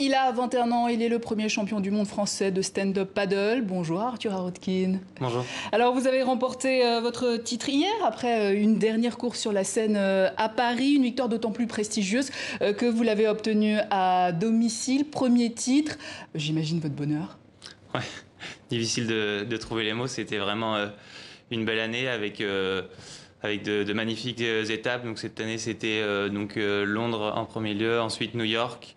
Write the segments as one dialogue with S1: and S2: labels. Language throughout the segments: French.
S1: Il a 21 ans, il est le premier champion du monde français de stand-up paddle. Bonjour Arthur Harutkin.
S2: Bonjour.
S1: Alors vous avez remporté votre titre hier après une dernière course sur la scène à Paris, une victoire d'autant plus prestigieuse que vous l'avez obtenue à domicile. Premier titre, j'imagine votre bonheur.
S2: Ouais, difficile de trouver les mots, c'était vraiment une belle année avec de magnifiques étapes. Donc cette année c'était Londres en premier lieu, ensuite New York,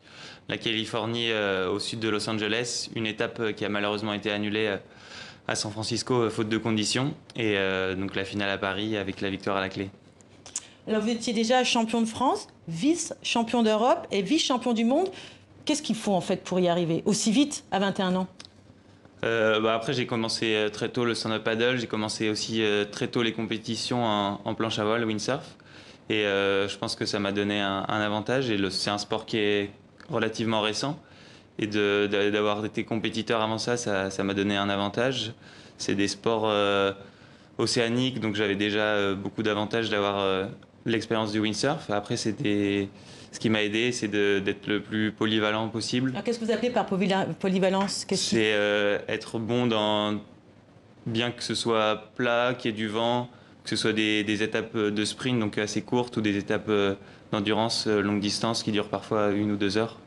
S2: la Californie au sud de Los Angeles, une étape qui a malheureusement été annulée à San Francisco faute de conditions, et donc la finale à Paris avec la victoire à la clé.
S3: Alors vous étiez déjà champion de France, vice-champion d'Europe et vice-champion du monde. Qu'est-ce qu'il faut en fait pour y arriver aussi vite à 21 ans?
S2: Après j'ai commencé très tôt le stand-up paddle, j'ai commencé aussi très tôt les compétitions en planche à voile, windsurf, et je pense que ça m'a donné un avantage, et c'est un sport qui est relativement récent, et d'avoir été compétiteur avant ça m'a donné un avantage. C'est des sports océaniques, donc j'avais déjà beaucoup d'avantages d'avoir l'expérience du windsurf. Après ce qui m'a aidé, c'est d'être le plus polyvalent possible.
S3: Alors qu'est-ce que vous appelez par polyvalence?
S2: C'est être bon dans, bien que ce soit plat, qu'il y ait du vent, que ce soit des étapes de sprint, donc assez courtes, ou des étapes d'endurance longue distance qui durent parfois 1 ou 2 heures,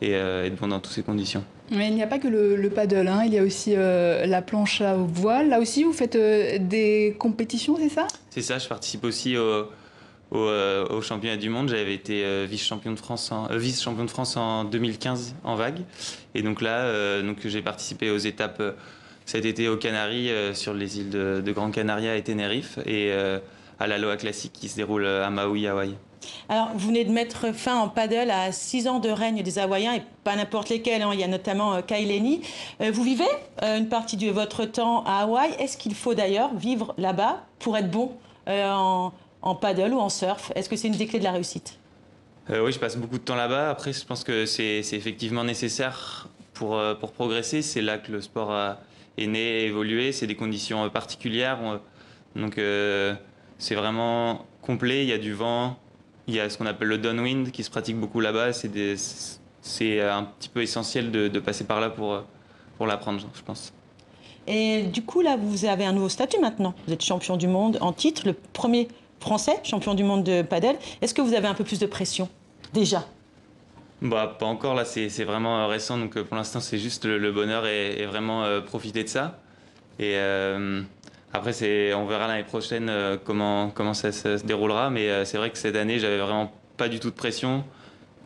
S2: et être bon dans toutes ces conditions.
S1: Mais il n'y a pas que le paddle, hein. Il y a aussi la planche à voile. Là aussi, vous faites des compétitions, c'est ça?
S2: C'est ça, je participe aussi au championnat du monde. J'avais été vice-champion de France en 2015 en vague. Et donc là, j'ai participé aux étapes cet été aux Canaries, sur les îles de Gran Canaria et Tenerife, et à l'Aloha Classic qui se déroule à Maui, Hawaï.
S3: Alors, vous venez de mettre fin en paddle à 6 ans de règne des Hawaïens, et pas n'importe lesquels, hein. Il y a notamment Kaileni. Vous vivez une partie de votre temps à Hawaï. Est-ce qu'il faut d'ailleurs vivre là-bas pour être bon en paddle ou en surf? Est-ce que c'est une des clés de la réussite?
S2: Oui, je passe beaucoup de temps là-bas. Après, je pense que c'est effectivement nécessaire pour progresser. C'est là que le sport est né et évolué. C'est des conditions particulières. C'est vraiment complet. Il y a du vent. Il y a ce qu'on appelle le downwind qui se pratique beaucoup là-bas. C'est un petit peu essentiel de passer par là pour l'apprendre, je pense.
S3: Et du coup, là, vous avez un nouveau statut maintenant. Vous êtes champion du monde en titre, le premier Français champion du monde de paddle. Est-ce que vous avez un peu plus de pression déjà?
S2: Pas encore, là c'est vraiment récent, donc pour l'instant c'est juste le bonheur et vraiment profiter de ça. Et après on verra l'année prochaine comment ça se déroulera, mais c'est vrai que cette année j'avais vraiment pas du tout de pression.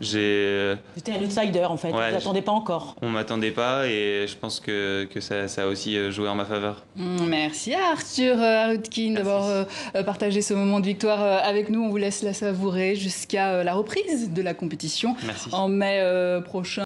S3: C'était un outsider en fait,
S2: ouais,
S3: vous n'attendez pas encore.
S2: On m'attendait pas, et je pense que ça a aussi joué en ma faveur.
S1: Merci Arthur Harutkin d'avoir partagé ce moment de victoire avec nous. On vous laisse la savourer jusqu'à la reprise de la compétition.
S2: Merci.
S1: En mai prochain.